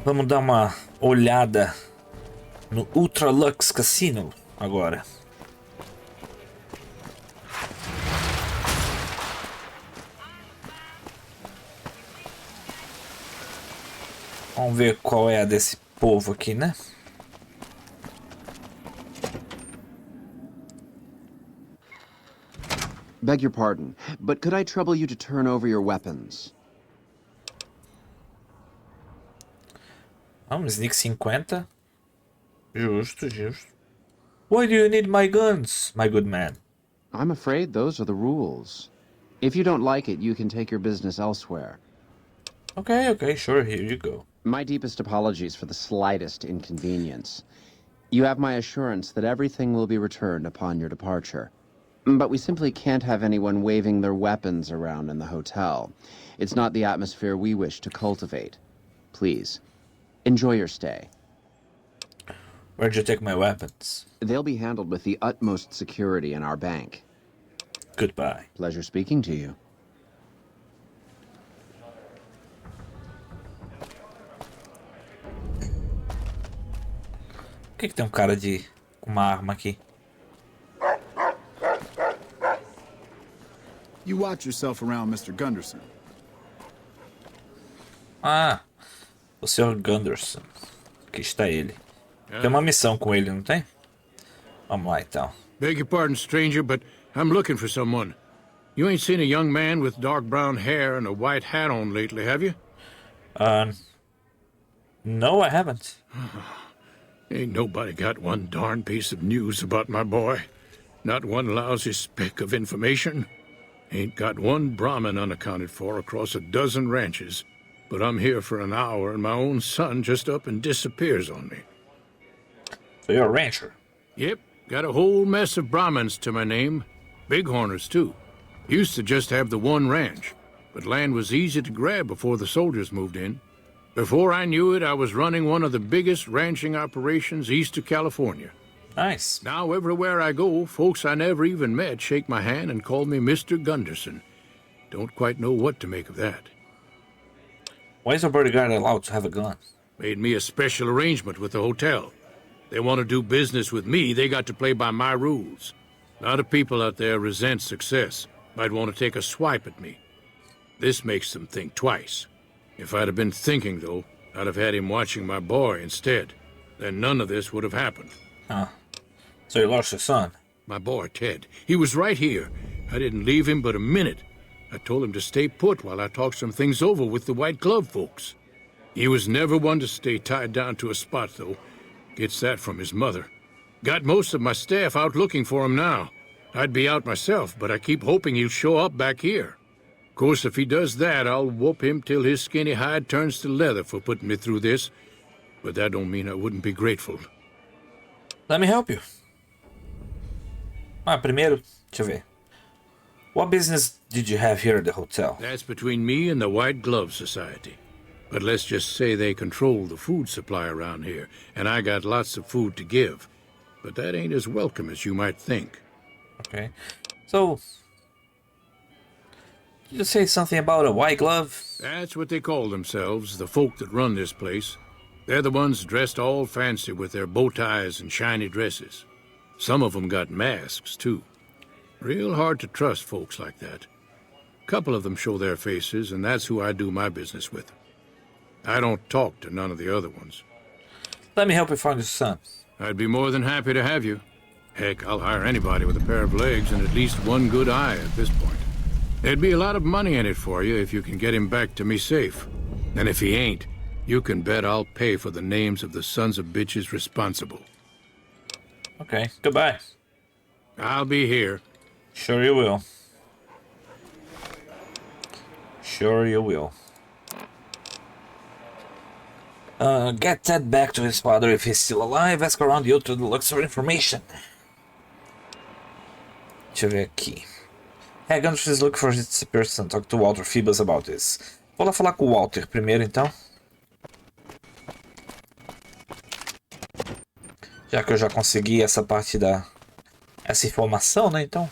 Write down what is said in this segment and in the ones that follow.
Vamos dar uma olhada no Ultra Lux Cassino agora. Vamos ver qual é a desse povo aqui, né? Beg your pardon, but could I trouble you to turn over your weapons? Vamos, sneak 50. Justo, justo. Why do you need my guns, my good man? I'm afraid those are the rules. If you don't like it, you can take your business elsewhere. Okay, sure, here you go. My deepest apologies for the slightest inconvenience. You have my assurance that everything will be returned upon your departure. But we simply can't have anyone waving their weapons around in the hotel. It's not the atmosphere we wish to cultivate. Please, enjoy your stay. Where'd you take my weapons? They'll be handled with the utmost security in our bank. Goodbye. Pleasure speaking to you. Por que tem um cara com uma arma aqui? You watch yourself around, Mr. Gunderson. Ah, o Sr. Gunderson. Aqui está ele. Tem uma missão com ele, não tem? Vamos lá então. Beg your pardon, stranger, but I'm looking for someone. You ain't seen a young man with dark brown hair and a white hat on lately, have you? No, I haven't. Ain't nobody got one darn piece of news about my boy. Not one lousy speck of information. Ain't got one Brahmin unaccounted for across a dozen ranches. But I'm here for an hour and my own son just up and disappears on me. So you're a rancher? Yep, got a whole mess of Brahmins to my name. Bighorners, too. Used to just have the one ranch, but land was easy to grab before the soldiers moved in. Before I knew it, I was running one of the biggest ranching operations east of California. Nice. Now, everywhere I go, folks I never even met shake my hand and call me Mr. Gunderson. Don't quite know what to make of that. Why is a bodyguard allowed to have a gun? Made me a special arrangement with the hotel. They want to do business with me, they got to play by my rules. A lot of people out there resent success. Might want to take a swipe at me. This makes them think twice. If I'd have been thinking, though, I'd have had him watching my boy instead. Then none of this would have happened. Huh. So you lost your son? My boy, Ted. He was right here. I didn't leave him but a minute. I told him to stay put while I talked some things over with the White Glove folks. He was never one to stay tied down to a spot, though. Gets that from his mother. Got most of my staff out looking for him now. I'd be out myself, but I keep hoping he'll show up back here. Of course, if he does that, I'll whoop him till his skinny hide turns to leather for putting me through this. But that don't mean I wouldn't be grateful. Let me help you. Primeiro, deixa eu ver. What business did you have here at the hotel? That's between me and the White Glove Society. But let's just say they control the food supply around here, and I got lots of food to give. But that ain't as welcome as you might think. Okay. So, did you say something about a white glove? That's what they call themselves, the folk that run this place. They're the ones dressed all fancy with their bow ties and shiny dresses. Some of them got masks, too. Real hard to trust folks like that. A couple of them show their faces, and that's who I do my business with. I don't talk to none of the other ones. Let me help you find your son. I'd be more than happy to have you. Heck, I'll hire anybody with a pair of legs and at least one good eye at this point. There'd be a lot of money in it for you if you can get him back to me safe. And if he ain't, you can bet I'll pay for the names of the sons of bitches responsible. Okay, goodbye. I'll be here. Sure you will. Sure you will. Get Ted back to his father if he's still alive. Ask around the Ultra Deluxe for information. Deixa eu ver aqui. Hey, Gunderson is looking for this person. Talk to Walter Phoebus about this. Vou lá falar com o Walter primeiro, então. Já que eu já consegui essa parte essa informação, né, então.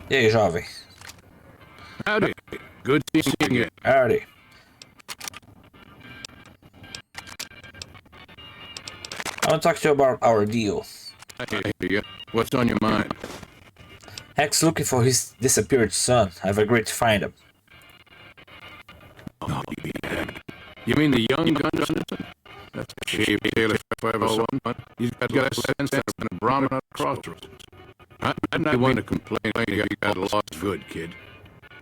E aí, jovem? Howdy. Good seeing you. Howdy. I want to talk to you about our deal. I hear you. What's on your mind? Hack's looking for his disappeared son. I've agreed to find him. Oh, you mean the young Gunderson? That's a shame, Taylor, if I ever saw one. He's got a sense and a Brahmin at crossroads. I'm not one to complain. You got lost good, kid.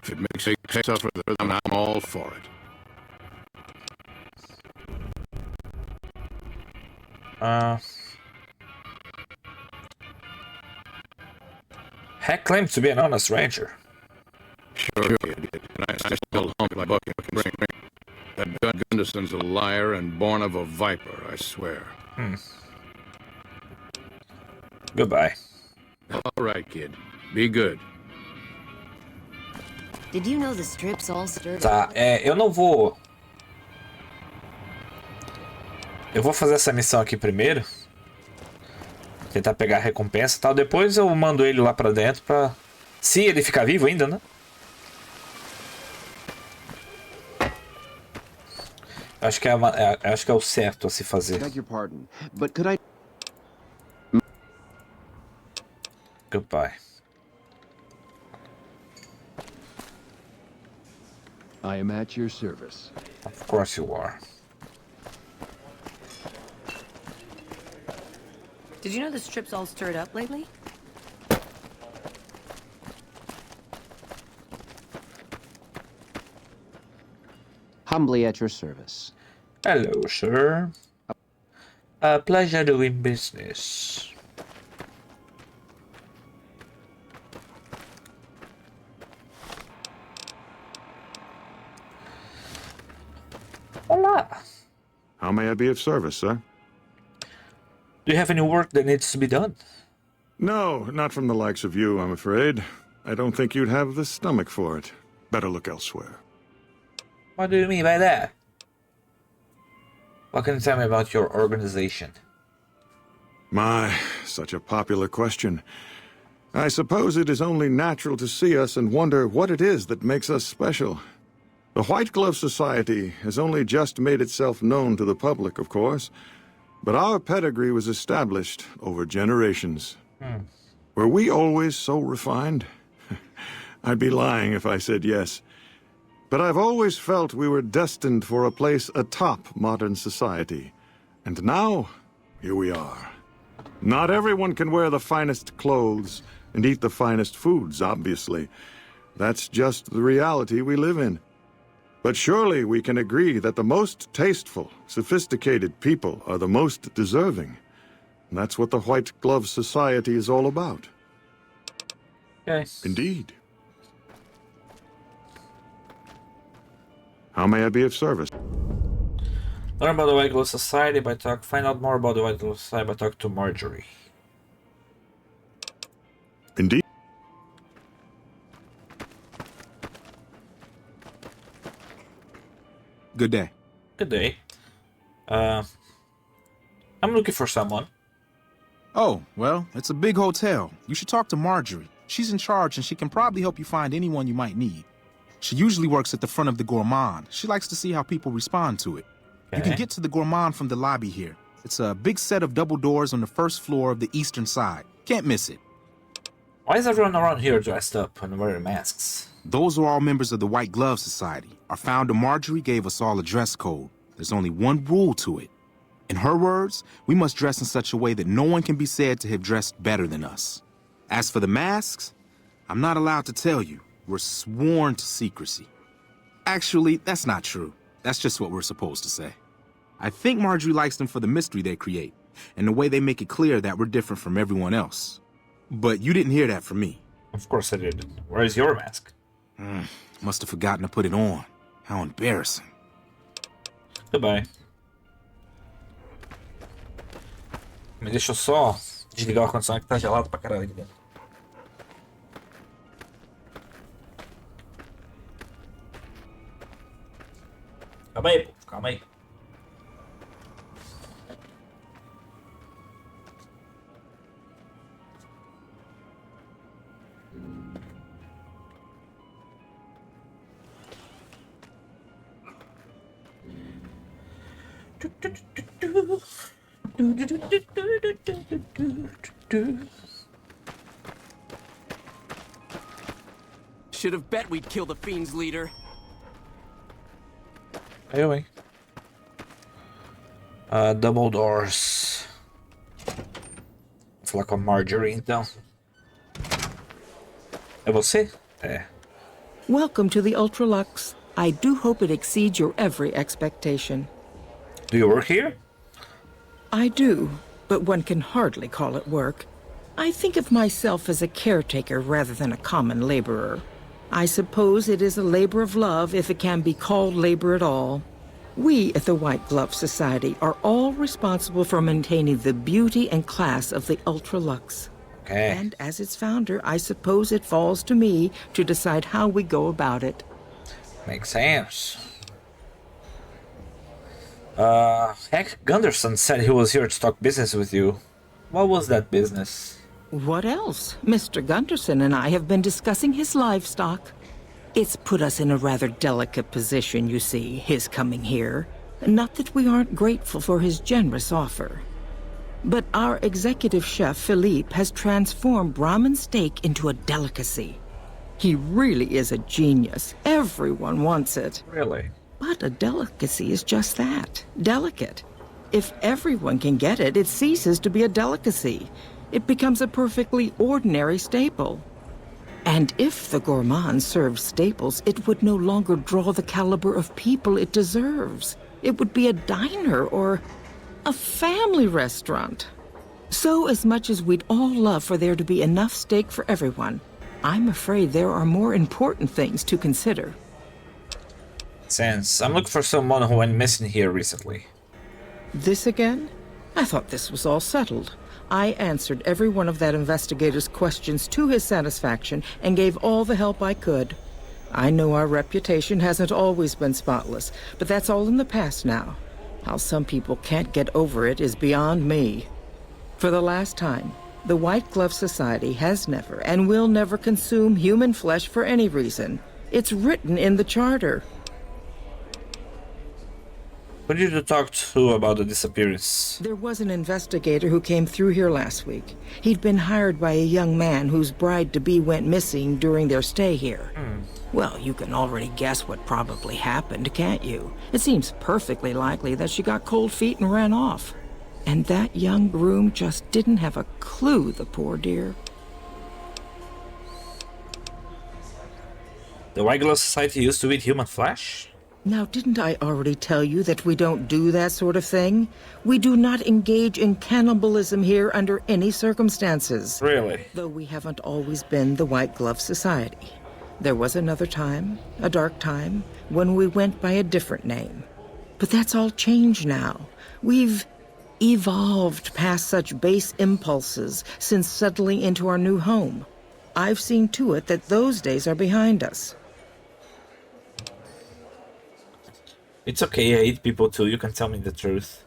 If it makes you suffer, then I'm all for it. Hack claims to be an honest ranger. Sure, kid. And I still hump my bucket and bring. That Gunderson's a liar and born of a viper, I swear. Goodbye. All right, kid. Be good. Did you know the strips all stirred Tá, eu não vou... Eu vou fazer essa missão aqui primeiro. Tentar pegar a recompensa e tal. Depois eu mando ele lá pra dentro pra... Se ele ficar vivo ainda, né? Acho que acho que é o certo a se fazer. Beg your pardon, but could I... Goodbye. I am at your service. Of course you are. Did you know the strips all stirred up lately? Humbly at your service. Hello, sir. A pleasure doing business. Hola. How may I be of service, sir? Do you have any work that needs to be done? No, not from the likes of you, I'm afraid. I don't think you'd have the stomach for it. Better look elsewhere. What do you mean by that? What can you tell me about your organization? My, such a popular question. I suppose it is only natural to see us and wonder what it is that makes us special. The White Glove Society has only just made itself known to the public, of course, but our pedigree was established over generations. Were we always so refined? I'd be lying if I said yes. But I've always felt we were destined for a place atop modern society. And now, here we are. Not everyone can wear the finest clothes and eat the finest foods, obviously. That's just the reality we live in. But surely we can agree that the most tasteful, sophisticated people are the most deserving. And that's what the White Glove Society is all about. Yes. Indeed. How may I be of service? Learn about the White Glove Society by find out more about the White Glove Society by talking to Marjorie. Indeed. Good day. Good day. I'm looking for someone. Oh, well, it's a big hotel. You should talk to Marjorie. She's in charge and she can probably help you find anyone you might need. She usually works at the front of the Gourmand. She likes to see how people respond to it. You can get to the Gourmand from the lobby here. It's a big set of double doors on the first floor of the eastern side. Can't miss it. Why is everyone around here dressed up and wearing masks? Those are all members of the White Glove Society. Our founder Marjorie gave us all a dress code. There's only one rule to it. In her words, we must dress in such a way that no one can be said to have dressed better than us. As for the masks, I'm not allowed to tell you. We're sworn to secrecy. Actually, that's not true. That's just what we're supposed to say. I think Marjorie likes them for the mystery they create, and the way they make it clear that we're different from everyone else. But you didn't hear that from me. Of course I did. Where is your mask? Must have forgotten to put it on. How embarrassing. Goodbye. Me deixa eu só desligar o ar-condicionado que tá gelado pra caralho aqui dentro. Calma aí, pô. Calma aí. Should have bet we'd kill the fiend's leader. Eu, hein? Double doors. Vou falar com a Marjorie, então. É você? É. Welcome to the Ultralux. I do hope it exceeds your every expectation. Do you work here? I do, but one can hardly call it work. I think of myself as a caretaker rather than a common laborer. I suppose it is a labor of love if it can be called labor at all. We at the White Glove Society are all responsible for maintaining the beauty and class of the Ultralux. Okay. And as its founder, I suppose it falls to me to decide how we go about it. Makes sense. Hank Gunderson said he was here to talk business with you. What was that business? What else? Mr. Gunderson and I have been discussing his livestock. It's put us in a rather delicate position, you see, his coming here. Not that we aren't grateful for his generous offer. But our executive chef, Philippe, has transformed Brahmin steak into a delicacy. He really is a genius. Everyone wants it. Really? But a delicacy is just that, delicate. If everyone can get it, it ceases to be a delicacy. It becomes a perfectly ordinary staple. And if the gourmand served staples, it would no longer draw the caliber of people it deserves. It would be a diner or a family restaurant. So as much as we'd all love for there to be enough steak for everyone, I'm afraid there are more important things to consider. Since I'm looking for someone who went missing here recently. This again? I thought this was all settled. I answered every one of that investigator's questions to his satisfaction and gave all the help I could. I know our reputation hasn't always been spotless, but that's all in the past now. How some people can't get over it is beyond me. For the last time, the White Glove Society has never and will never consume human flesh for any reason. It's written in the charter. Who did you talk to about the disappearance? There was an investigator who came through here last week. He'd been hired by a young man whose bride-to-be went missing during their stay here. Well, you can already guess what probably happened, can't you? It seems perfectly likely that she got cold feet and ran off. And that young groom just didn't have a clue, the poor dear. The White Glove Society used to eat human flesh? Now, didn't I already tell you that we don't do that sort of thing? We do not engage in cannibalism here under any circumstances. Really? Though we haven't always been the White Glove Society. There was another time, a dark time, when we went by a different name. But that's all changed now. We've evolved past such base impulses since settling into our new home. I've seen to it that those days are behind us. It's okay, I hate people too, you can tell me the truth.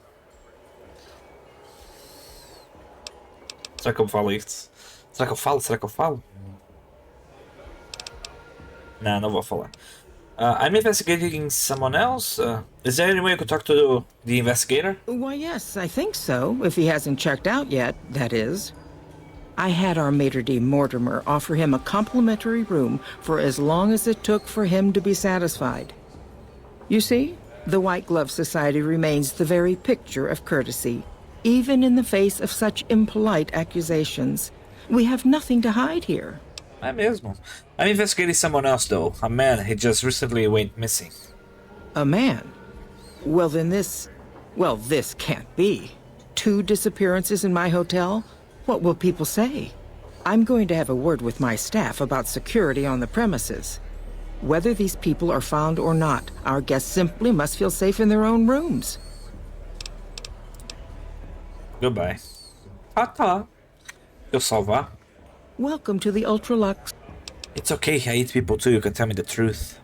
Será que eu falo isso? Será que eu falo? Será que eu falo? Não, não vou falar. I'm investigating someone else. Is there any way I could talk to the investigator? Why, yes, I think so, if he hasn't checked out yet, that is. I had our maitre d' Mortimer offer him a complimentary room for as long as it took for him to be satisfied. You see, the White Glove Society remains the very picture of courtesy, even in the face of such impolite accusations. We have nothing to hide here. É mesmo. I'm investigating someone else though. A man, he just recently went missing. A man? Well then this can't be. 2 disappearances in my hotel? What will people say? I'm going to have a word with my staff about security on the premises. Whether these people are found or not, our guests simply must feel safe in their own rooms. Goodbye. Tá. Eu salvar? Welcome to the Ultralux. It's okay, I hate people too, you can tell me the truth.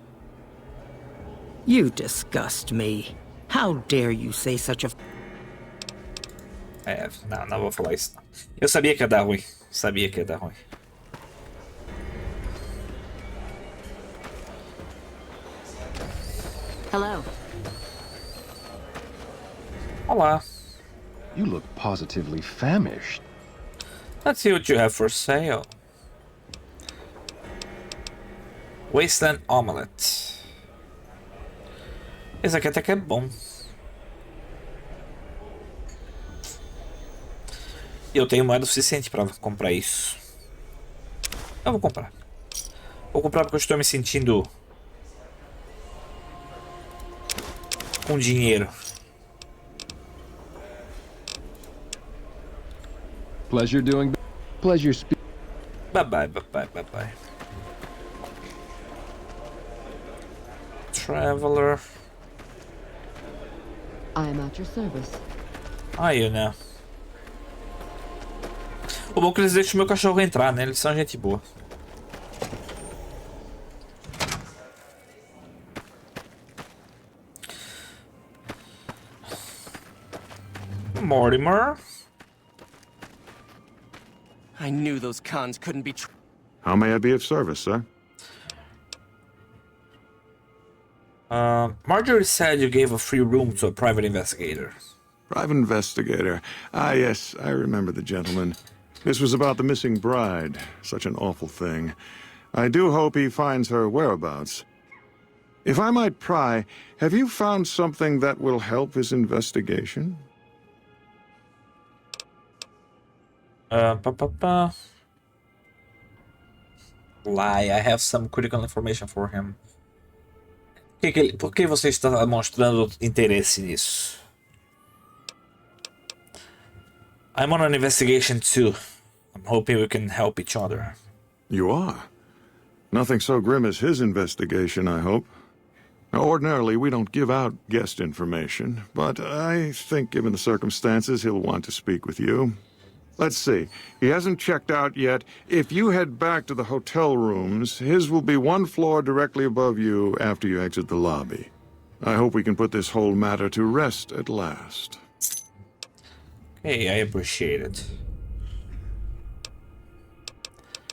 You disgust me. How dare you say such a... Não vou falar isso não. Eu sabia que ia dar ruim. Sabia que ia dar ruim. Hello. Olá. You look positively famished. Let's see what you have for sale. Wasteland Omelette. Esse aqui até que é bom. E eu tenho moeda suficiente para comprar isso. Eu vou comprar. Vou comprar porque eu estou me sentindo com dinheiro. Pleasure doing. Pleasure Bye bye, bye bye, bye bye. Traveler. I am at your service. Aí, né? O bom é que eles deixam o meu cachorro entrar, né? Eles são gente boa. Mortimer. I knew those cons couldn't be How may I be of service, sir? Marjorie said you gave a free room to a private investigator. Private investigator. Ah, yes, I remember the gentleman. This was about the missing bride. Such an awful thing. I do hope he finds her whereabouts. If I might pry, have you found something that will help his investigation? Lie, I have some critical information for him. Por que você está mostrando interesse nisso? I'm on an investigation too. I'm hoping we can help each other. You are? Nothing so grim as his investigation, I hope. Now, ordinarily, we don't give out guest information, but I think given the circumstances, he'll want to speak with you. Let's see. He hasn't checked out yet. If you head back to the hotel rooms, his will be one floor directly above you after you exit the lobby. I hope we can put this whole matter to rest at last. Hey, I appreciate it.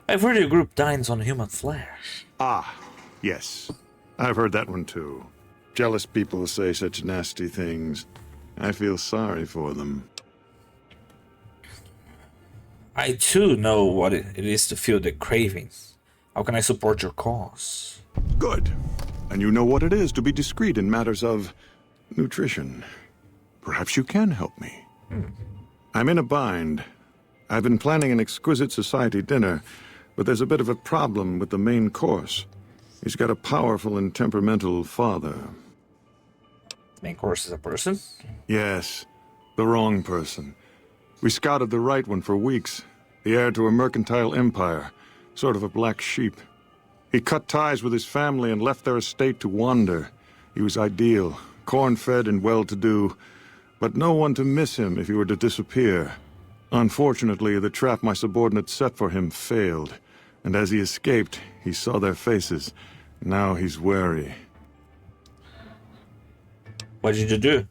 I've heard your group dines on human flesh. Ah, yes. I've heard that one too. Jealous people say such nasty things. I feel sorry for them. I too know what it is to feel the cravings. How can I support your cause? Good. And you know what it is to be discreet in matters of nutrition. Perhaps you can help me. I'm in a bind. I've been planning an exquisite society dinner, but there's a bit of a problem with the main course. He's got a powerful and temperamental father. Main course is a person? Yes, the wrong person. We scouted the right one for weeks. The heir to a mercantile empire, sort of a black sheep. He cut ties with his family and left their estate to wander. He was ideal, corn-fed and well-to-do, but no one to miss him if he were to disappear. Unfortunately, the trap my subordinates set for him failed, and as he escaped, he saw their faces. Now he's wary. What did you do?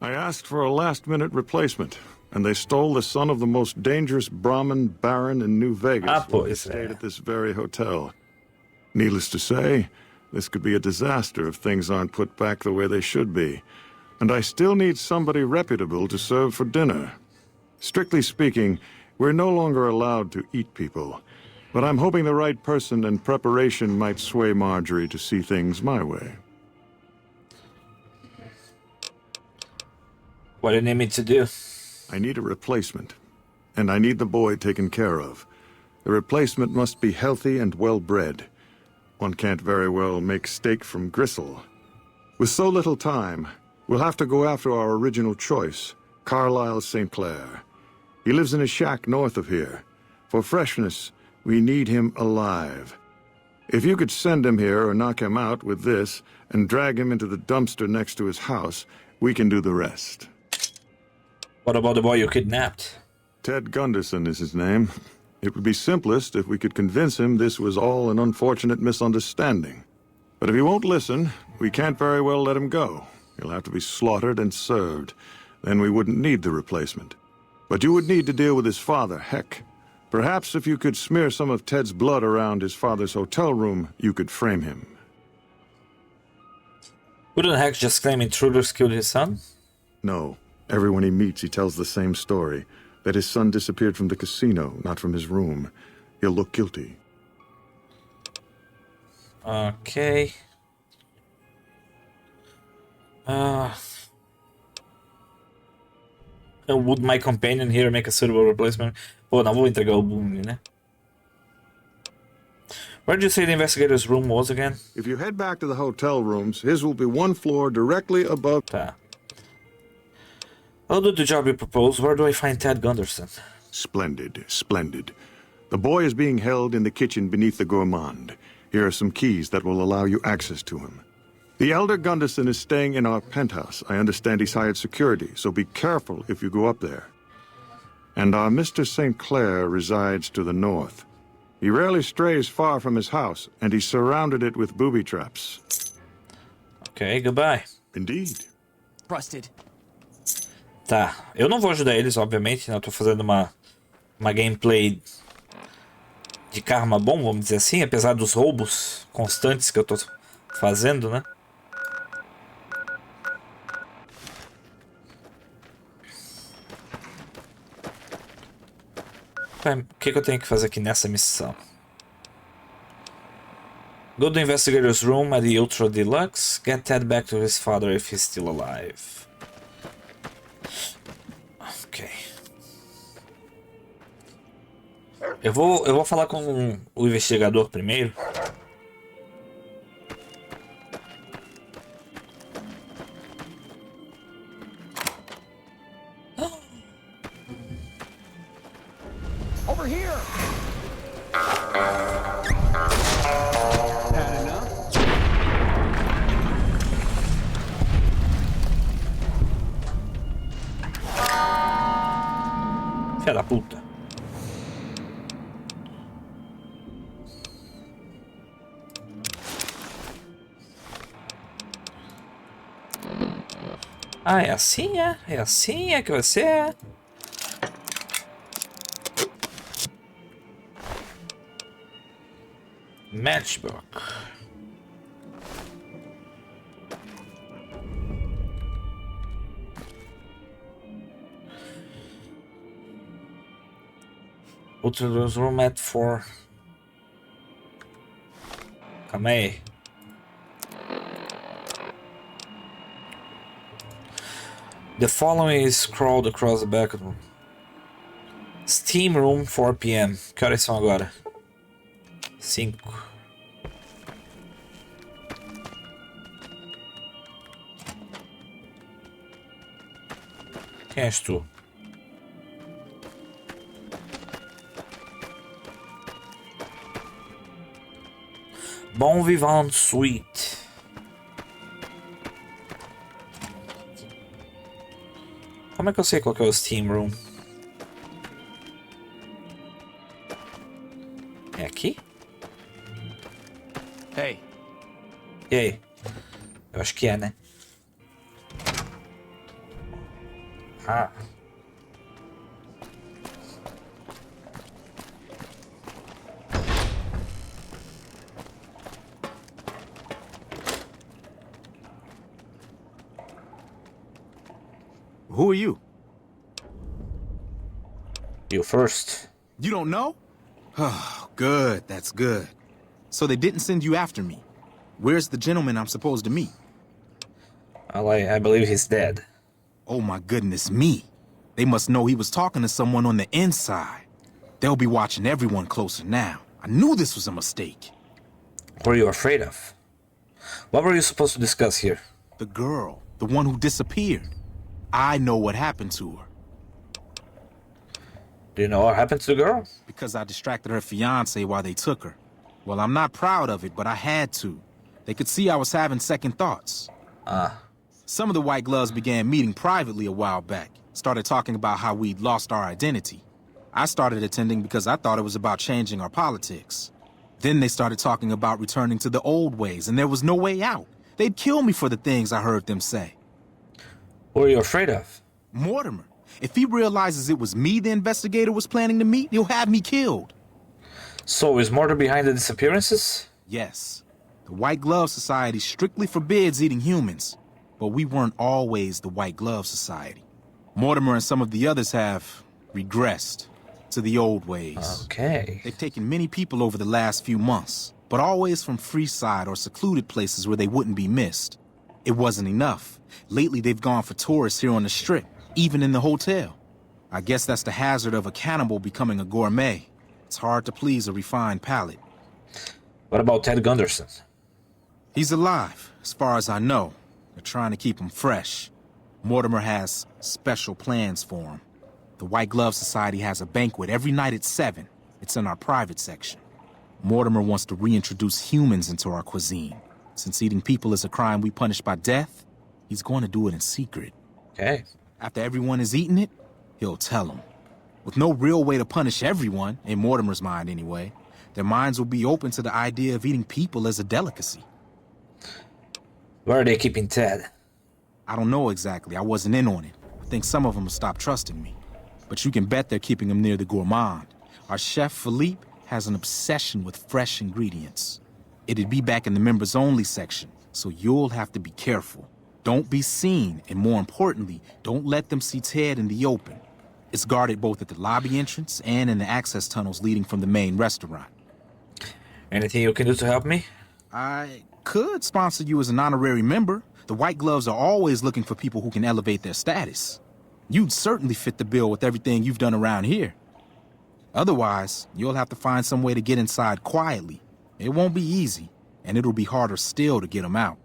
I asked for a last-minute replacement, and they stole the son of the most dangerous Brahmin baron in New Vegas who stayed at this very hotel. Needless to say, this could be a disaster if things aren't put back the way they should be. And I still need somebody reputable to serve for dinner. Strictly speaking, we're no longer allowed to eat people. But I'm hoping the right person and preparation might sway Marjorie to see things my way. What do you need me to do? I need a replacement, and I need the boy taken care of. The replacement must be healthy and well-bred. One can't very well make steak from gristle. With so little time, we'll have to go after our original choice, Carlisle St. Clair. He lives in a shack north of here. For freshness, we need him alive. If you could send him here or knock him out with this and drag him into the dumpster next to his house, we can do the rest. What about the boy you kidnapped? Ted Gunderson is his name. It would be simplest if we could convince him this was all an unfortunate misunderstanding. But if he won't listen, we can't very well let him go. He'll have to be slaughtered and served. Then we wouldn't need the replacement. But you would need to deal with his father, Heck. Perhaps if you could smear some of Ted's blood around his father's hotel room, you could frame him. Wouldn't Heck just claim intruders killed his son? No. Everyone he meets, he tells the same story. That his son disappeared from the casino, not from his room. He'll look guilty. Ok. Would my companion here make a suitable replacement? Pô, não vou entregar o boom, né? Where did you say the investigator's room was again? If you head back to the hotel rooms, his will be one floor directly above... Tá. I'll do the job you propose. Where do I find Ted Gunderson? Splendid, splendid. The boy is being held in the kitchen beneath the gourmand. Here are some keys that will allow you access to him. The elder Gunderson is staying in our penthouse. I understand he's hired security, so be careful if you go up there. And our Mr. St. Clair resides to the north. He rarely strays far from his house, and he's surrounded it with booby traps. Ok, goodbye. Indeed. Busted. Tá, eu não vou ajudar eles, obviamente, né? Eu tô fazendo uma gameplay de karma bom, vamos dizer assim, apesar dos roubos constantes que eu tô fazendo, né? O que eu tenho que fazer aqui nessa missão? Go to the investigator's room at the Ultra Deluxe. Get Ted back to his father if he's still alive. Ok. Eu vou falar com o investigador primeiro. Over here! Had enough? Filha da puta. Ah, é assim, é? É assim, é que vai ser? Matchbook. Outros room at 4. Calma aí. The following is scrawled across the back of the room. Steam room 4 p.m. Que horas são agora? 5. Quem és tu? Bon Vivant Suite. Como é que eu sei qual que é o Steam Room? É aqui? Hey. E aí? Eu acho que é, né? Ah. Who are you? You first. You don't know? Oh, good. That's good. So they didn't send you after me. Where's the gentleman I'm supposed to meet? Well, I believe he's dead. Oh my goodness me. They must know he was talking to someone on the inside. They'll be watching everyone closer now. I knew this was a mistake. What were you afraid of? What were you supposed to discuss here? The girl, the one who disappeared. I know what happened to her. Do you know what happened to the girl? Because I distracted her fiancé while they took her. Well, I'm not proud of it, but I had to. They could see I was having second thoughts. Some of the White Gloves began meeting privately a while back. Started talking about how we'd lost our identity. I started attending because I thought it was about changing our politics. Then they started talking about returning to the old ways, and there was no way out. They'd kill me for the things I heard them say. What were you afraid of? Mortimer. If he realizes it was me the investigator was planning to meet, he'll have me killed. So, is Mortar behind the disappearances? Yes. The White Glove Society strictly forbids eating humans. But we weren't always the White Glove Society. Mortimer and some of the others have regressed to the old ways. Okay. They've taken many people over the last few months, but always from Freeside or secluded places where they wouldn't be missed. It wasn't enough. Lately, they've gone for tourists here on the Strip, even in the hotel. I guess that's the hazard of a cannibal becoming a gourmet. It's hard to please a refined palate. What about Ted Gunderson? He's alive, as far as I know. They're trying to keep him fresh. Mortimer has special plans for him. The White Glove Society has a banquet every night at 7. It's in our private section. Mortimer wants to reintroduce humans into our cuisine. Since eating people is a crime we punish by death, he's going to do it in secret. Okay. After everyone has eaten it, he'll tell them. With no real way to punish everyone, in Mortimer's mind anyway, their minds will be open to the idea of eating people as a delicacy. Where are they keeping Ted? I don't know exactly. I wasn't in on it. I think some of them have stopped trusting me. But you can bet they're keeping him near the gourmand. Our chef, Philippe, has an obsession with fresh ingredients. It'd be back in the members-only section, so you'll have to be careful. Don't be seen, and more importantly, don't let them see Ted in the open. It's guarded both at the lobby entrance and in the access tunnels leading from the main restaurant. Anything you can do to help me? I could sponsor you as an honorary member. The White Gloves are always looking for people who can elevate their status. You'd certainly fit the bill with everything you've done around here. Otherwise, you'll have to find some way to get inside quietly. It won't be easy, and it'll be harder still to get them out.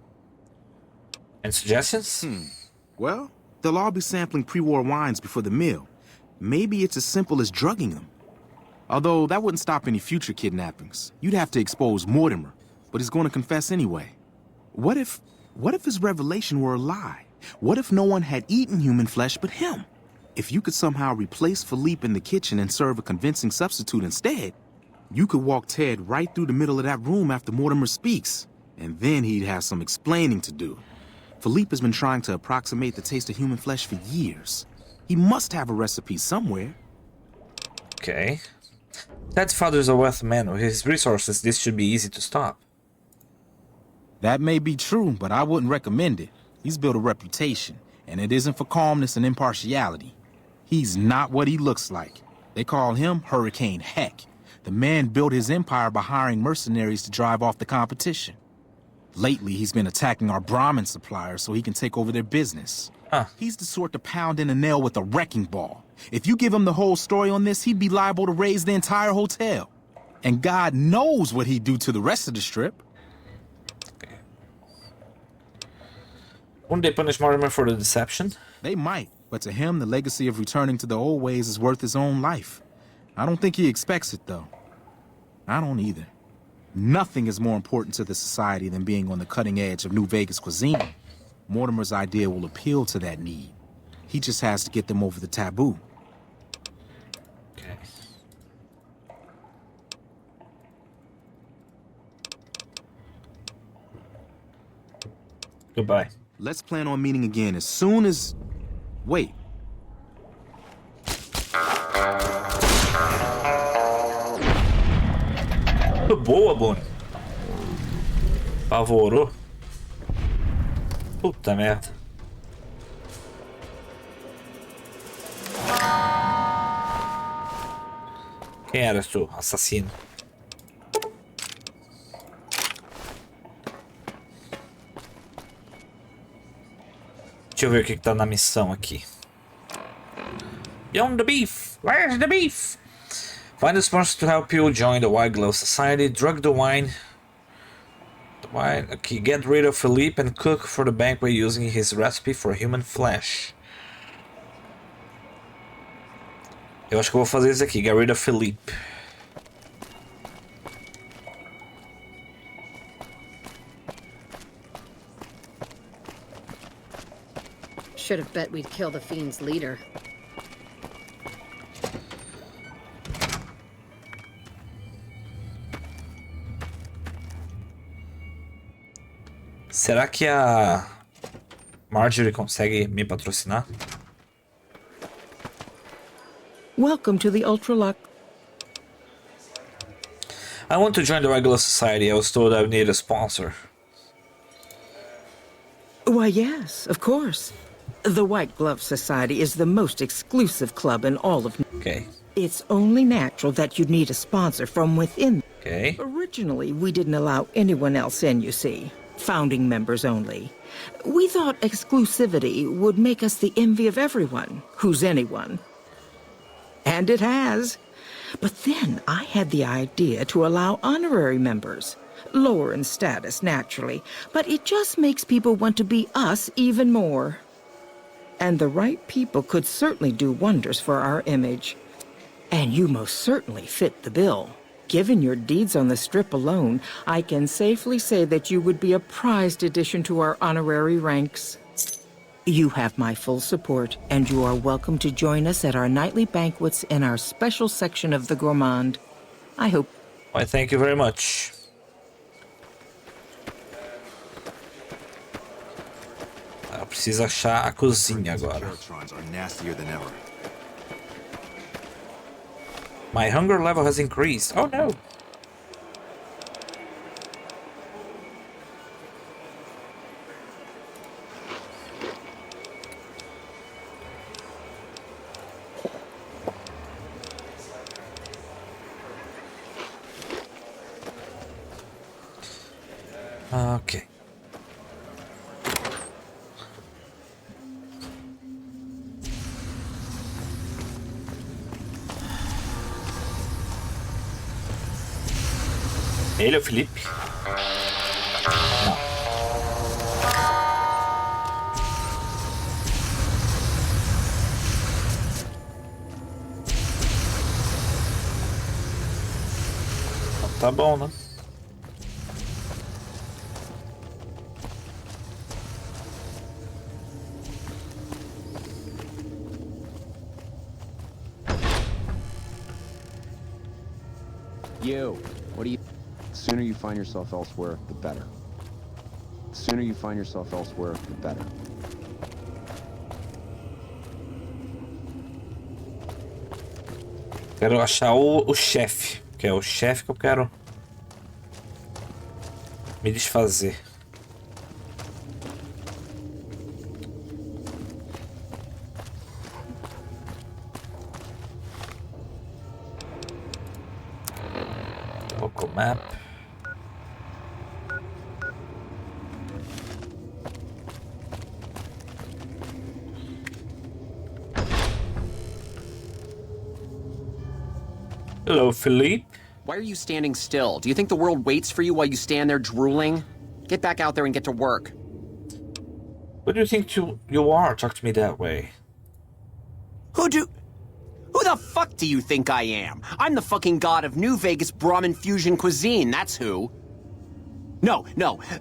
And suggestions? Well, they'll all be sampling pre-war wines before the meal. Maybe it's as simple as drugging them. Although that wouldn't stop any future kidnappings. You'd have to expose Mortimer, but he's going to confess anyway. What if his revelation were a lie? What if no one had eaten human flesh but him? If you could somehow replace Philippe in the kitchen and serve a convincing substitute instead, you could walk Ted right through the middle of that room after Mortimer speaks, and then he'd have some explaining to do. Philippe has been trying to approximate the taste of human flesh for years. He must have a recipe somewhere. Okay. Ted's father's a wealthy man. With his resources, this should be easy to stop. That may be true, but I wouldn't recommend it. He's built a reputation, and it isn't for calmness and impartiality. He's not what he looks like. They call him Hurricane Heck. The man built his empire by hiring mercenaries to drive off the competition. Lately, he's been attacking our Brahmin suppliers so he can take over their business. He's the sort to pound in a nail with a wrecking ball. If you give him the whole story on this, he'd be liable to raise the entire hotel. And God knows what he'd do to the rest of the Strip. Okay. Won't they punish Mortimer for the deception? They might, but to him, the legacy of returning to the old ways is worth his own life. I don't think he expects it, though. I don't either. Nothing is more important to the society than being on the cutting edge of New Vegas cuisine. Mortimer's idea will appeal to that need. He just has to get them over the taboo. Okay. Goodbye. Let's plan on meeting again as soon as... Wait. Boa, Bonnie. Apavorou. Puta merda. Quem eras tu, assassino? Deixa eu ver o que tá na missão aqui. Beyond the beef! Where's the beef? Find a sponsor to help you join the White Glove Society. Drug the wine. Okay, get rid of Philippe and cook for the banquet using his recipe for human flesh. Eu acho que eu vou fazer isso aqui. Get rid of Philippe. Should have bet we'd kill the fiend's leader. Será que a Marjorie consegue me patrocinar? Welcome to the Ultralux. I want to join the regular society. I was told I would need a sponsor. Why, yes, of course. The White Glove Society is the most exclusive club in all of... Ok. It's only natural that you'd need a sponsor from within. Ok. Originally, we didn't allow anyone else in, you see. Founding members only. We thought exclusivity would make us the envy of everyone who's anyone. And it has. But then I had the idea to allow honorary members. Lower in status, naturally, but it just makes people want to be us even more. And the right people could certainly do wonders for our image. And you most certainly fit the bill. Given your deeds on the strip alone, I can safely say that you would be a prized addition to our honorary ranks. You have my full support, and you are welcome to join us at our nightly banquets in our special section of the Gourmand. I hope... Why, thank you very much. Eu preciso achar a cozinha agora. My hunger level has increased. Oh no! Okay. Ele é o Felipe? Não. Tá bom, né? You, what do you... The sooner you find yourself elsewhere, the better. The sooner you find yourself elsewhere, the better. Quero achar o chefe, que é o chefe que eu quero me desfazer. Local map. Hello, Philippe. Why are you standing still? Do you think the world waits for you while you stand there drooling? Get back out there and get to work. What do you think you are? Talk to me that way. Who the fuck do you think I am? I'm the fucking god of New Vegas Brahmin fusion cuisine, that's who. No,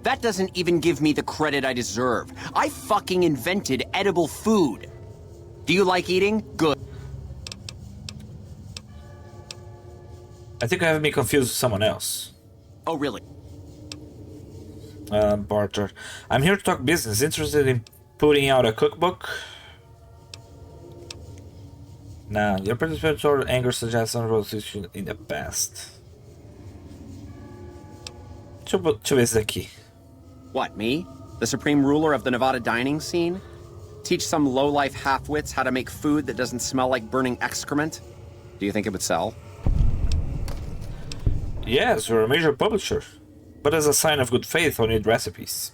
that doesn't even give me the credit I deserve. I fucking invented edible food. Do you like eating? Good. I think I have me confused with someone else. Oh, really? Barter. I'm here to talk business. Interested in putting out a cookbook? Nah, your participatory anger suggests resolution in the past. Deixa eu ver esse daqui. What, me? The supreme ruler of the Nevada dining scene? Teach some low-life half-wits how to make food that doesn't smell like burning excrement? Do you think it would sell? Yes, we're a major publisher. But as a sign of good faith, I need recipes.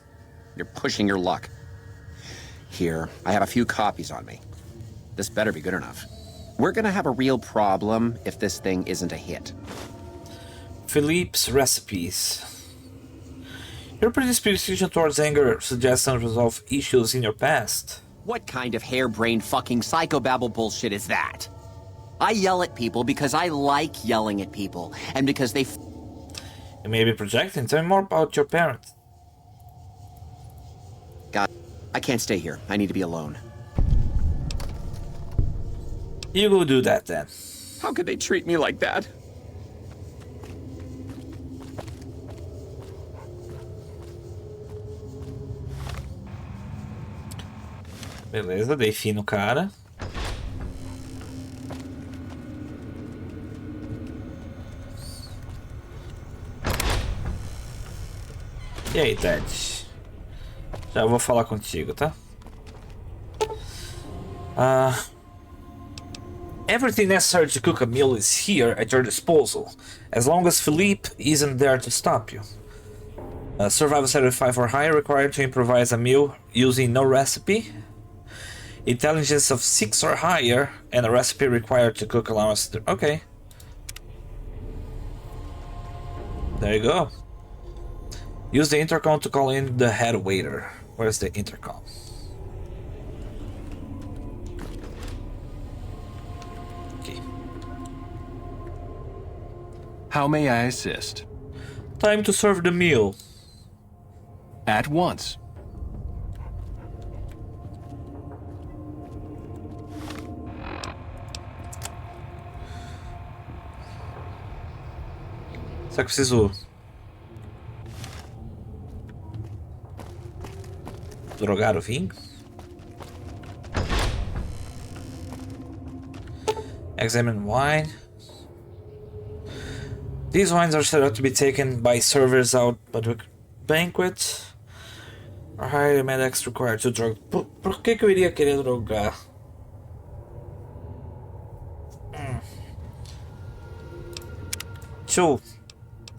You're pushing your luck. Here, I have a few copies on me. This better be good enough. We're gonna have a real problem if this thing isn't a hit. Philippe's recipes. Your predisposition towards anger suggests unresolved issues in your past. What kind of harebrained fucking psychobabble bullshit is that? I yell at people because I like yelling at people, and because they... You may be projecting. Tell me more about your parent. God, I can't stay here. I need to be alone. You go do that then. How could they treat me like that? Beleza, dei fim no cara. E aí, Ted? Já vou falar contigo, tá? Everything necessary to cook a meal is here at your disposal, as long as Philippe isn't there to stop you. Survival 75 or higher, required to improvise a meal using no recipe. Intelligence of 6 or higher, and a recipe required to cook allowance. Okay. There you go. Use the intercom to call in the head waiter. Where's the intercom? Okay. How may I assist? Time to serve the meal. At once. Será que preciso drogar o vinho? Examine wine. These wines are set up to be taken by servers out but the banquet. Or higher medics required to drug. Por que eu iria querer drogar? Deixa eu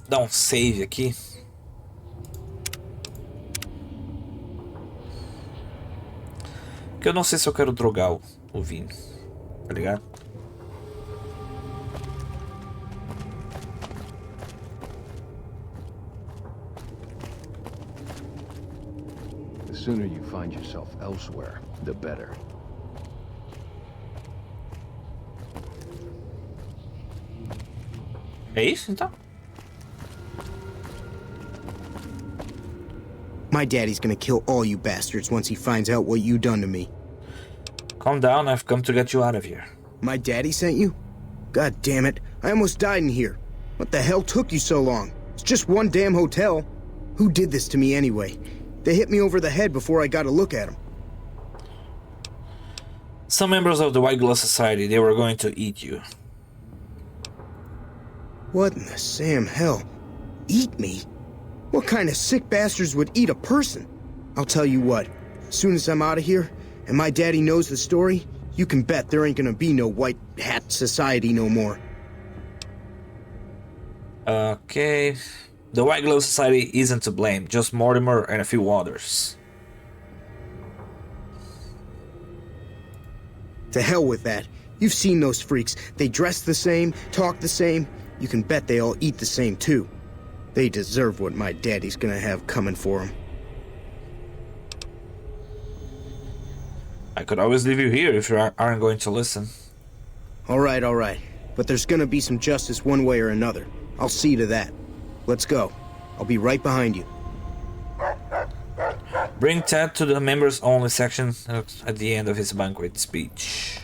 dar um save aqui. Porque eu não sei se eu quero drogar o vinho, tá ligado? The sooner you find yourself elsewhere, the better. É isso então? My daddy's gonna kill all you bastards once he finds out what you done to me. Calm down, I've come to get you out of here. My daddy sent you? God damn it, I almost died in here. What the hell took you so long? It's just one damn hotel. Who did this to me anyway? They hit me over the head before I got a look at them. Some members of the White Glove Society, they were going to eat you. What in the Sam hell? Eat me? What kind of sick bastards would eat a person? I'll tell you what, as soon as I'm out of here, and my daddy knows the story, you can bet there ain't gonna be no White Hat Society no more. Okay. The White Glove Society isn't to blame, just Mortimer and a few others. To hell with that. You've seen those freaks. They dress the same, talk the same. You can bet they all eat the same too. They deserve what my daddy's gonna have coming for them. I could always leave you here if you aren't going to listen. All right. But there's gonna be some justice one way or another. I'll see to that. Let's go. I'll be right behind you. Bring Ted to the members only section at the end of his banquet speech.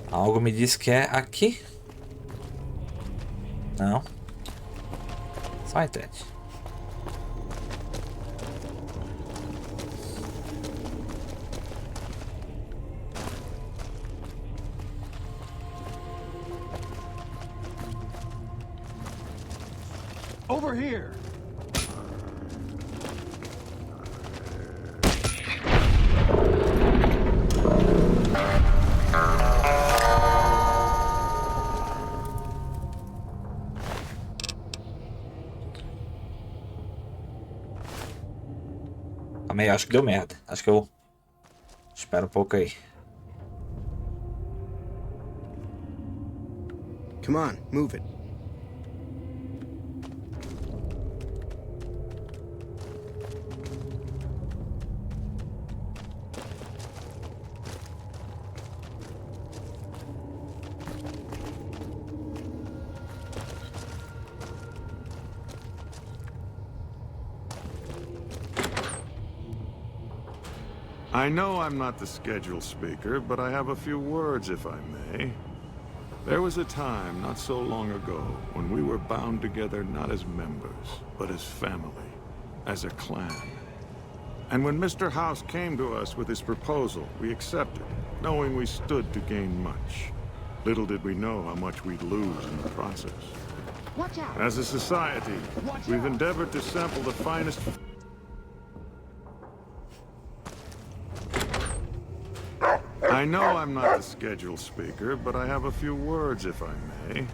Algo me diz que é aqui. Não. Sai, Ted. Over here! Também acho que deu merda. Acho que eu espero um pouco aí. Come on, move it. I know I'm not the scheduled speaker, but I have a few words, if I may. There was a time, not so long ago, when we were bound together not as members, but as family, as a clan. And when Mr. House came to us with his proposal, we accepted, knowing we stood to gain much. Little did we know how much we'd lose in the process. As a society, we've endeavored to sample the finest... I know I'm not the scheduled speaker, but I have a few words, if I may.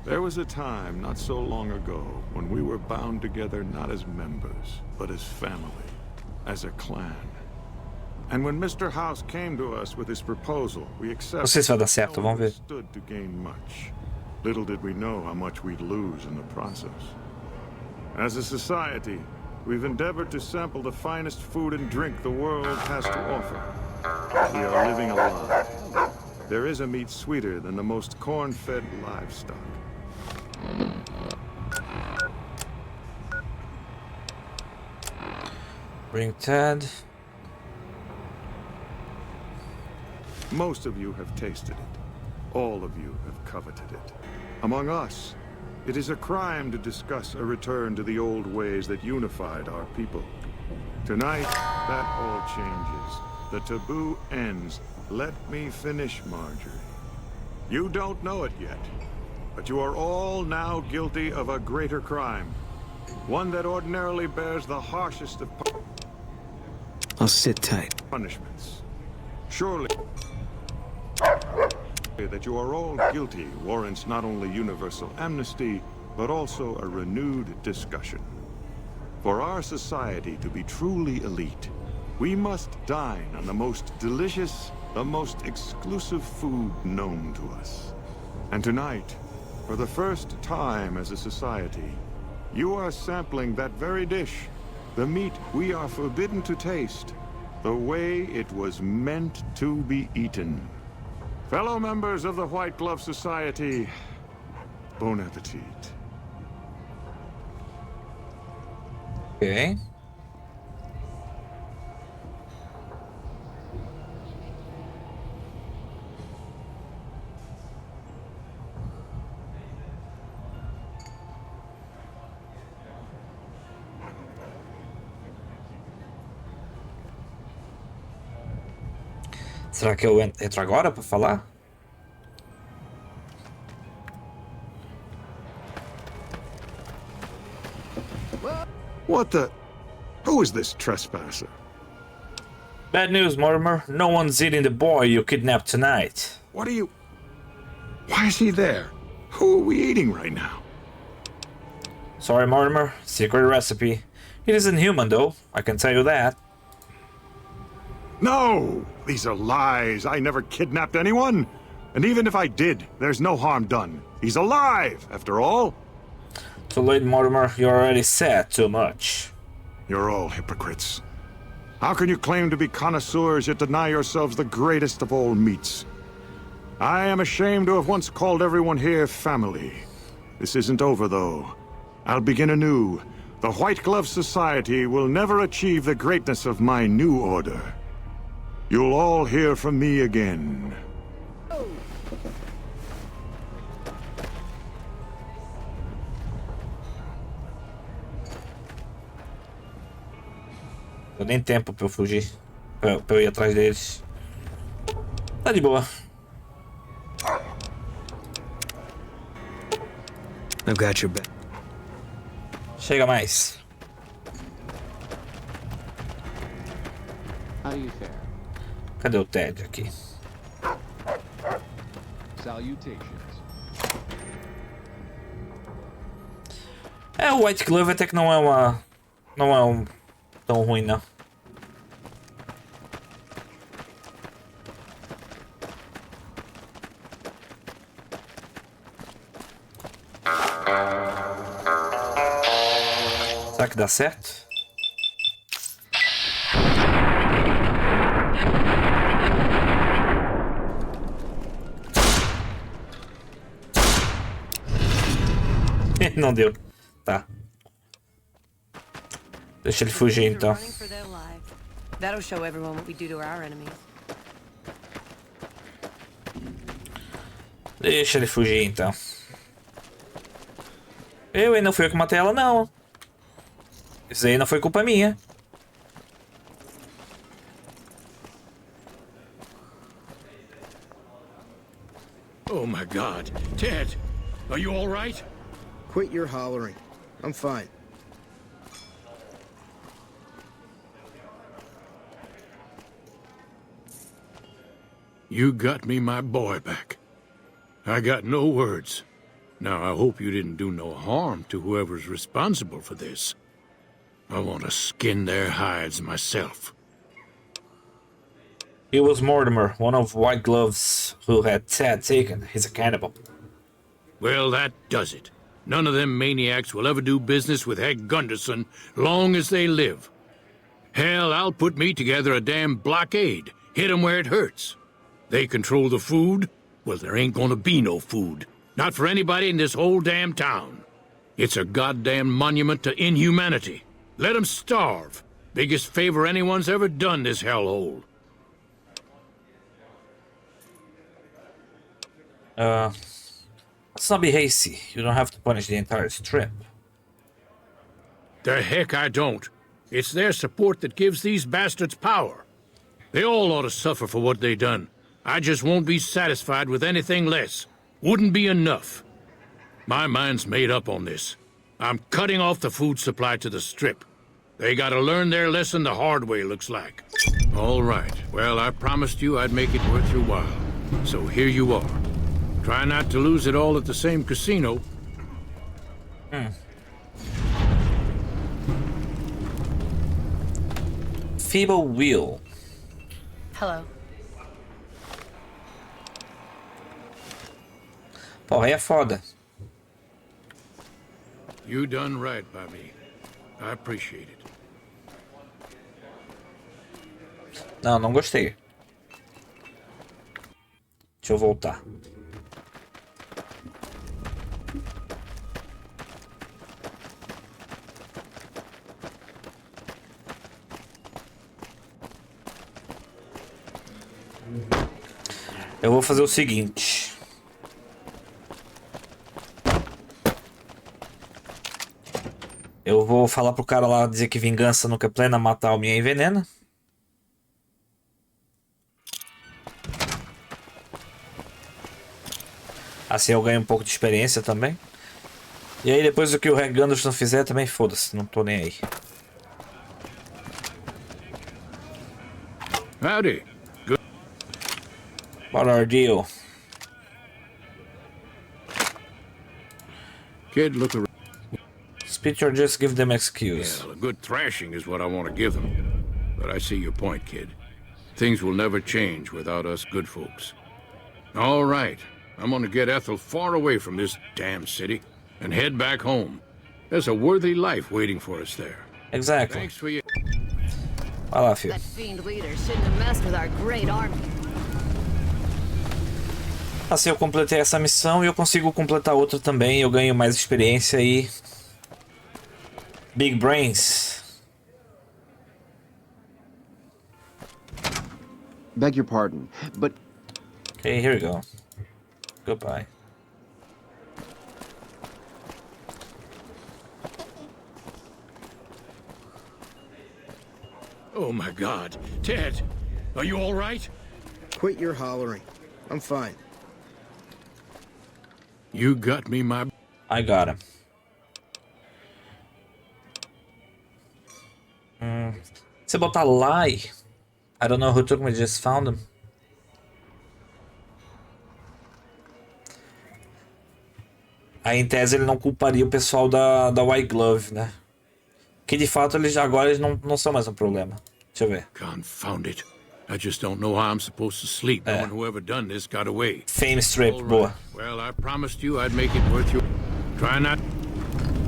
There was a time, not so long ago, when we were bound together not as members, but as family, as a clan. And when Mr. House came to us with his proposal, we accepted. Não sei se vai dar certo, vamos ver. Stood to gain much. Little did we know how much we'd lose in the process. As a society, we've endeavored to sample the finest food and drink the world has to offer. We are living a lie. There is a meat sweeter than the most corn-fed livestock. Bring Ted. Most of you have tasted it. All of you have coveted it. Among us, it is a crime to discuss a return to the old ways that unified our people. Tonight, that all changes. The taboo ends. Let me finish, Marjorie. You don't know it yet, but you are all now guilty of a greater crime. One that ordinarily bears the harshest of I'll sit tight. punishments. Surely that you are all guilty warrants not only universal amnesty, but also a renewed discussion. For our society to be truly elite, we must dine on the most delicious, the most exclusive food known to us. And tonight, for the first time as a society, you are sampling that very dish, the meat we are forbidden to taste, the way it was meant to be eaten. Fellow members of the White Glove Society, bon appetit. Ok. Será que eu entro agora para falar? What the? Who is this trespasser? Bad news, Mortimer. No one's eating the boy you kidnapped tonight. What are you... Why is he there? Who are we eating right now? Sorry, Mortimer. Secret recipe. It isn't human, though. I can tell you that. No! These are lies. I never kidnapped anyone. And even if I did, there's no harm done. He's alive, after all. Too late, Mortimer. You already said too much. You're all hypocrites. How can you claim to be connoisseurs yet deny yourselves the greatest of all meats? I am ashamed to have once called everyone here family. This isn't over, though. I'll begin anew. The White Glove Society will never achieve the greatness of my new order. You'll all hear from me again. Deu nem tempo pra eu fugir. Pra eu ir atrás deles. Tá de boa. I've got your back. Chega mais. How do you fare? Cadê o Ted aqui? Salutations. É, o White Glove até que não é uma... Não é um... tão ruim, não. Será que dá certo? Não deu. Tá. Deixa ele fugir então. That'll show everyone what we do to our enemies. Deixa ele fugir então. Eu ainda não fui eu que matei ela, não. Isso aí não foi culpa minha. Oh my God. Ted, are you all right? Quit your hollering. I'm fine. You got me my boy back. I got no words. Now, I hope you didn't do no harm to whoever's responsible for this. I want to skin their hides myself. It was Mortimer, one of White Glove's who had Ted taken. He's a cannibal. Well, that does it. None of them maniacs will ever do business with Head Gunderson long as they live. Hell, I'll put me together a damn blockade. Hit 'em where it hurts. They control the food? Well, there ain't gonna be no food. Not for anybody in this whole damn town. It's a goddamn monument to inhumanity. Let 'em starve. Biggest favor anyone's ever done this hellhole. Let's not be hasty. You don't have to punish the entire strip. The heck I don't. It's their support that gives these bastards power. They all ought to suffer for what they done. I just won't be satisfied with anything less. Wouldn't be enough. My mind's made up on this. I'm cutting off the food supply to the strip. They gotta learn their lesson the hard way, looks like. All right. Well, I promised you I'd make it worth your while. So here you are. Try not to lose it all at the same casino. Feeble wheel. Hello. Porra, aí é foda. You done right by me. I appreciate it. Não, não gostei. Deixa eu voltar. Eu vou fazer o seguinte. Eu vou falar pro cara lá dizer que vingança nunca é plena, matar o minha envenena. Assim eu ganho um pouco de experiência também. E aí depois do que o Reg Anderson fizer também foda-se, não tô nem aí. Howdy. Good. What our deal? Kid, look around. Speech or just give them excuse. Well, a good thrashing is what I want to give them. But I see your point, kid. Things will never change without us good folks. All right. I'm gonna get Ethel far away from this damn city and head back home. There's a worthy life waiting for us there. Exactly. Thanks for you. Vai lá, filho. That fiend leader shouldn't have messed with our great army. Assim eu completei essa missão e eu consigo completar outra também. Eu ganho mais experiência e... Big brains. Beg your pardon, but... Okay, here we go. Goodbye. Oh my God. Ted, are you all right? Quit your hollering. I'm fine. You got me, my... I got him. Se botar lie, I don't know who took me, just found him. Aí em tese ele não culparia o pessoal da White Glove, né? Que de fato eles agora eles não são mais um problema. Deixa eu ver. Confound it. I just don't know how I'm supposed to sleep knowing whoever done this got away. Fame strip, All right. boa. Well, I promised you I'd make it worth your... Try not...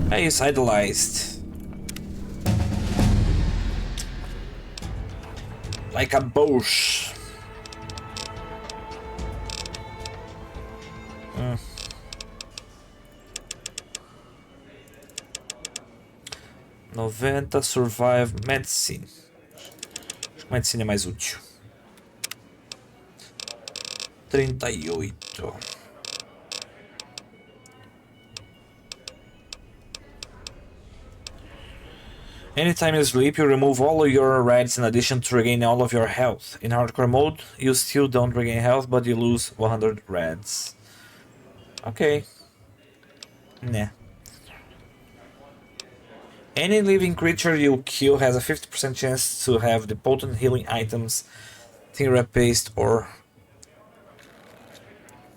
É isso, idolized. Like a bush. Hum. 90 survive medicine. Acho que medicina é mais útil. 38. Anytime you sleep, you remove all of your reds in addition to regain all of your health. In hardcore mode, you still don't regain health, but you lose 100 reds. Ok. Né. Any living creature you kill has a 50% chance to have the potent healing items, tin wrap paste, or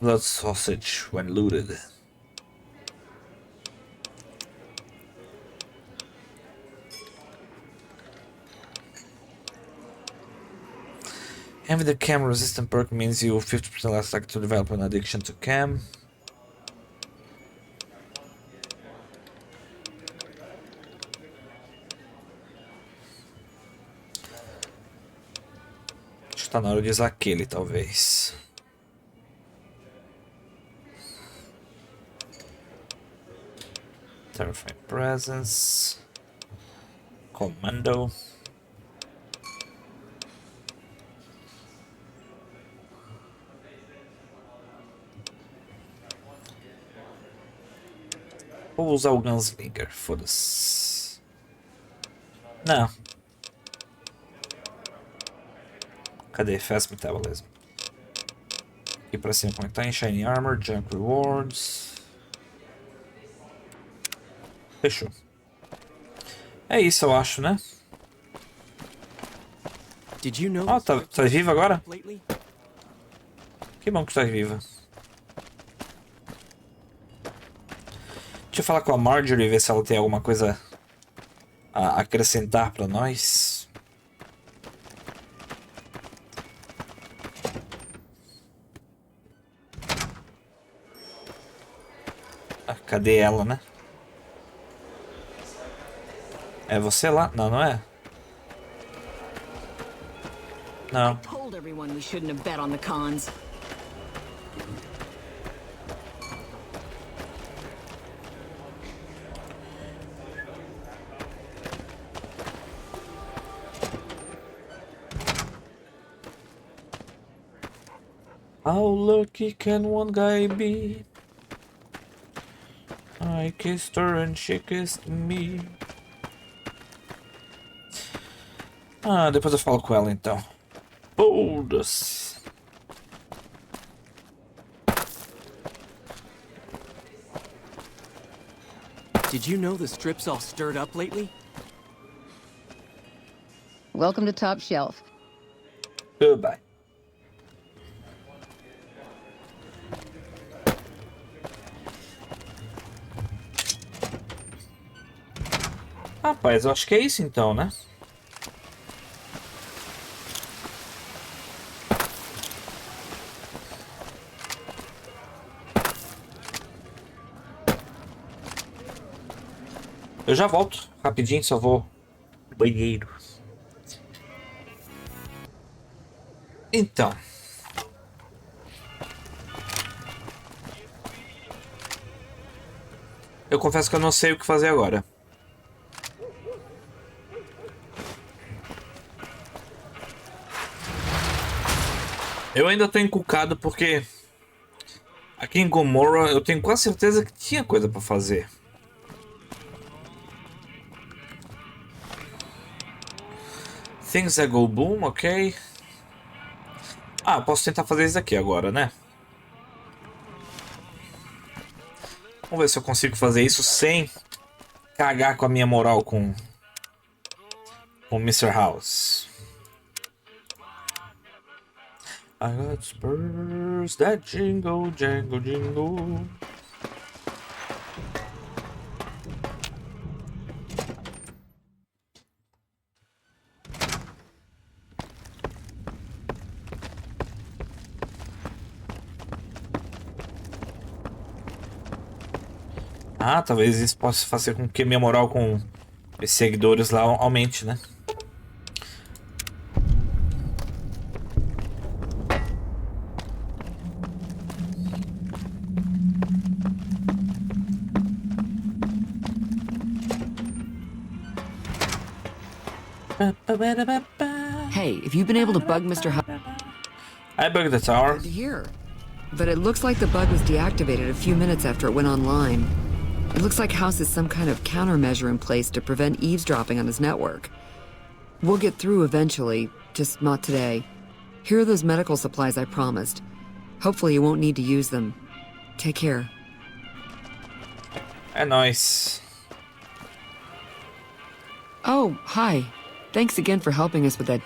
blood sausage when looted. Having the cam resistant perk means you 50% less likely to develop an addiction to cam. Acho que tá na hora de usar aquele, talvez. Terrifying presence. Commando. Vou usar o Gunslinger, foda-se. Não. Cadê? Fast Metabolism. Aqui pra cima, como é que tá? Em Shiny Armor, Junk Rewards. Fechou. É isso, eu acho, né? Ó, tá viva agora? Que bom que tá viva. Deixa eu falar com a Marjorie e ver se ela tem alguma coisa a acrescentar pra nós. Ah, cadê ela, né? É você lá? Não, não é? Não. Told everyone we shouldn't have bet on the cons. How lucky can one guy be? I kissed her and she kissed me. Ah, depois eu falo com ela então. Todos. Did you know the strip's all stirred up lately? Welcome to Top Shelf. Goodbye. Rapaz, eu acho que é isso então, né? Eu já volto, rapidinho, só vou no banheiro. Então. Eu confesso que eu não sei o que fazer agora. Eu ainda tô encucado porque aqui em Gomorrah eu tenho quase certeza que tinha coisa pra fazer. Things that go boom, ok. Ah, posso tentar fazer isso aqui agora, né? Vamos ver se eu consigo fazer isso sem cagar com a minha moral com o Mr. House. I got spurs that jingle, jangle, jingle. Ah, talvez isso possa fazer com que minha moral com os seguidores lá aumente, né? Hey, have you been able to bug Mr. I bugged the tower. Good to hear. But it looks like the bug was deactivated a few minutes after it went online. It looks like House has some kind of countermeasure in place to prevent eavesdropping on his network. We'll get through eventually, just not today. Here are those medical supplies I promised. Hopefully you won't need to use them. Take care. É nóis. Oh, hi. Thanks again for helping us with that.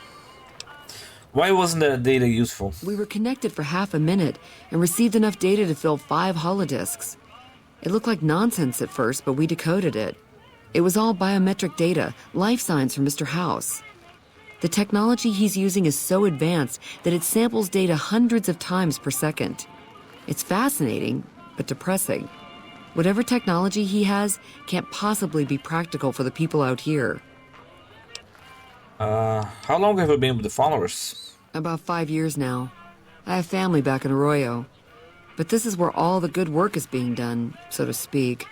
Why wasn't the data useful? We were connected for half a minute and received enough data to fill 5 holodisks. It looked like nonsense at first, but we decoded it. It was all biometric data, life signs from Mr. House. The technology he's using is so advanced that it samples data hundreds of times per second. It's fascinating, but depressing. Whatever technology he has can't possibly be practical for the people out here. How long have you been with the followers? About 5 years now. I have family back in Arroyo. But this is where all the good work is being done, so to speak.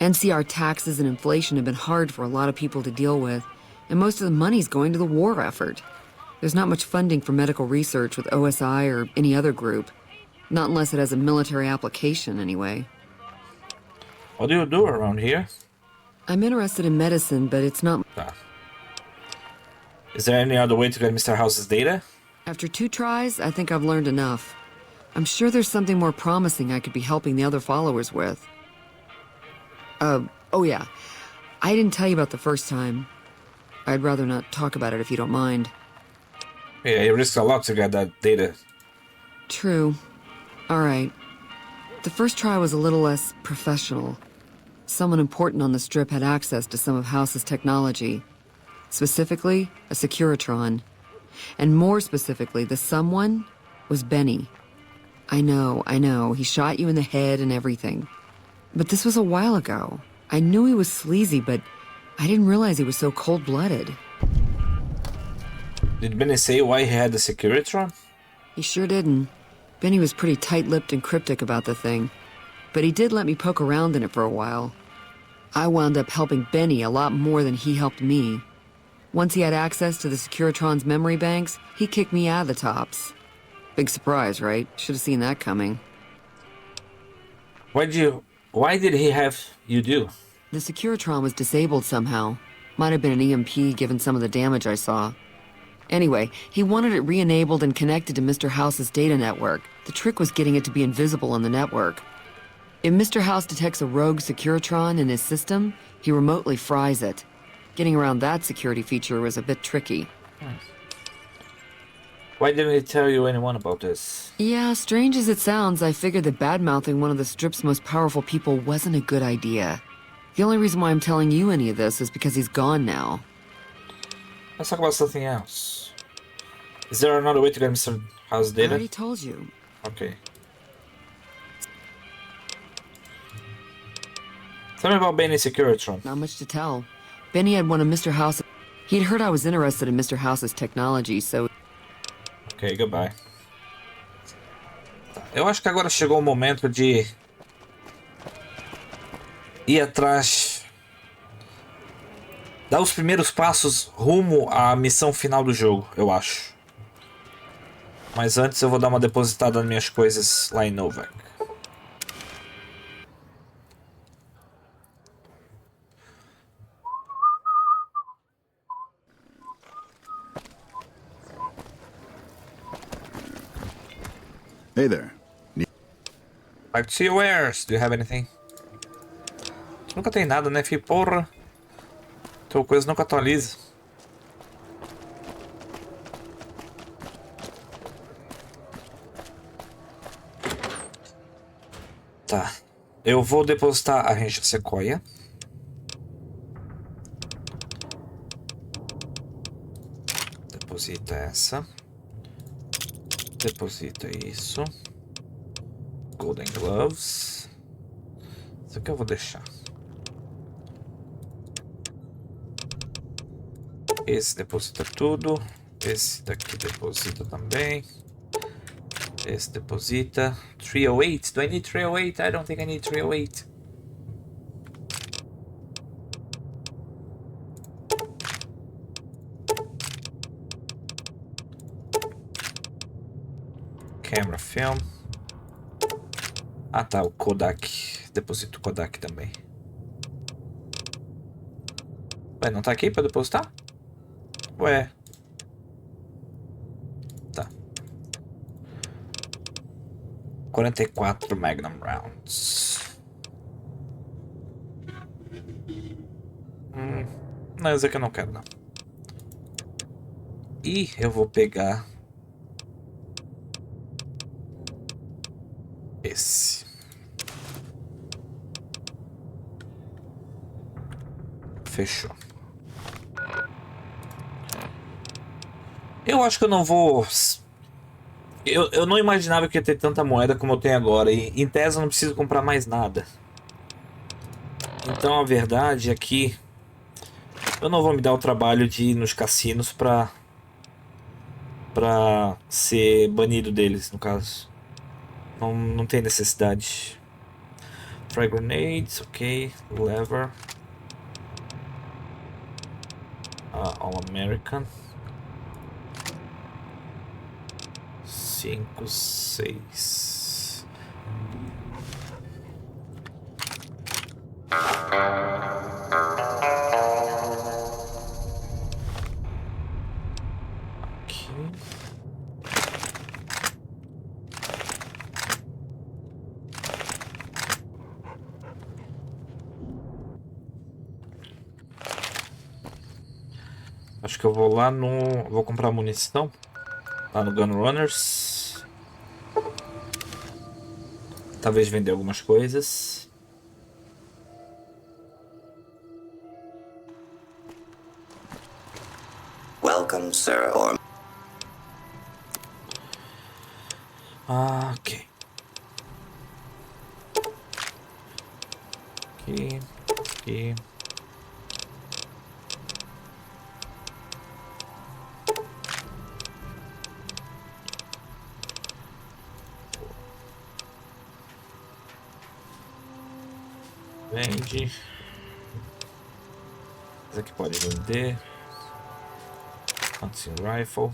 NCR taxes and inflation have been hard for a lot of people to deal with, and most of the money's going to the war effort. There's not much funding for medical research with OSI or any other group. Not unless it has a military application, anyway. What do you do around here? I'm interested in medicine, but it's not... Is there any other way to get Mr. House's data? After 2 tries, I think I've learned enough. I'm sure there's something more promising I could be helping the other followers with. Oh yeah. I didn't tell you about the first time. I'd rather not talk about it if you don't mind. Yeah, you risk a lot to get that data. True. Alright. The first try was a little less professional. Someone important on the strip had access to some of House's technology. Specifically, a Securitron. And more specifically, the someone was Benny. I know, he shot you in the head and everything. But this was a while ago. I knew he was sleazy, but I didn't realize he was so cold-blooded. Did Benny say why he had the Securitron? He sure didn't. Benny was pretty tight-lipped and cryptic about the thing. But he did let me poke around in it for a while. I wound up helping Benny a lot more than he helped me. Once he had access to the Securitron's memory banks, he kicked me out of the tops. Big surprise, right? Should have seen that coming. Why did he have you do? The Securitron was disabled somehow. Might have been an EMP given some of the damage I saw. Anyway, he wanted it re-enabled and connected to Mr. House's data network. The trick was getting it to be invisible on the network. If Mr. House detects a rogue Securitron in his system, he remotely fries it. Getting around that security feature was a bit tricky. Why didn't he tell you anyone about this? Yeah, strange as it sounds, I figured that bad-mouthing one of the strip's most powerful people wasn't a good idea. The only reason why I'm telling you any of this is because he's gone now. Let's talk about something else. Is there another way to get Mr. House's data? I already told you. Okay. Tell me about Benny Securitron. Not much to tell. Benny had one of Mr. House... He'd heard I was interested in Mr. House's technology, so... Ok, goodbye. Eu acho que agora chegou o momento de ir atrás, dar os primeiros passos rumo à missão final do jogo, eu acho. Mas antes eu vou dar uma depositada nas minhas coisas lá em Novak. Hey there. Like to see your wares. Do you have anything? Nunca tem nada, né, fi? Porra. Tua coisa nunca atualiza. Tá. Eu vou depositar a Ranger Sequoia. Deposita essa. Deposita isso. Golden Gloves. Isso aqui eu vou deixar. Esse deposita tudo. Esse daqui deposita também. Esse deposita. 308. Do I need 308? I don't think I need 308. Camera film. Ah tá, o Kodak. Deposito o Kodak também. Ué, não tá aqui pra depositar? Ué. Tá. 44 Magnum Rounds. Não, esse aqui eu não quero, não. E eu vou pegar esse. Fechou. Eu acho que eu não vou... Eu não imaginava que ia ter tanta moeda como eu tenho agora. E em tese eu não preciso comprar mais nada. Então a verdade é que eu não vou me dar o trabalho de ir nos cassinos pra ser banido deles, no caso. Não tem necessidade. Frag grenades, ok. Lever. All American. 5, 6. Aqui. Acho que eu vou lá no... Vou comprar munição. Lá no Gunrunners. Talvez vender algumas coisas. Welcome, sir, or... Ok. Aqui. Aqui. Vende. Esse aqui pode vender. Hunting Rifle.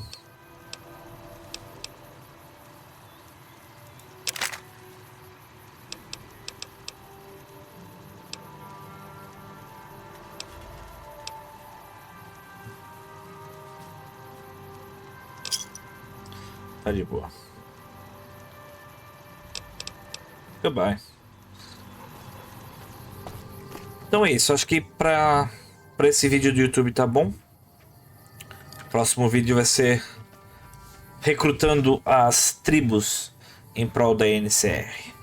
Tá de boa. Goodbye. Então é isso, acho que pra esse vídeo do YouTube tá bom. O próximo vídeo vai ser recrutando as tribos em prol da NCR.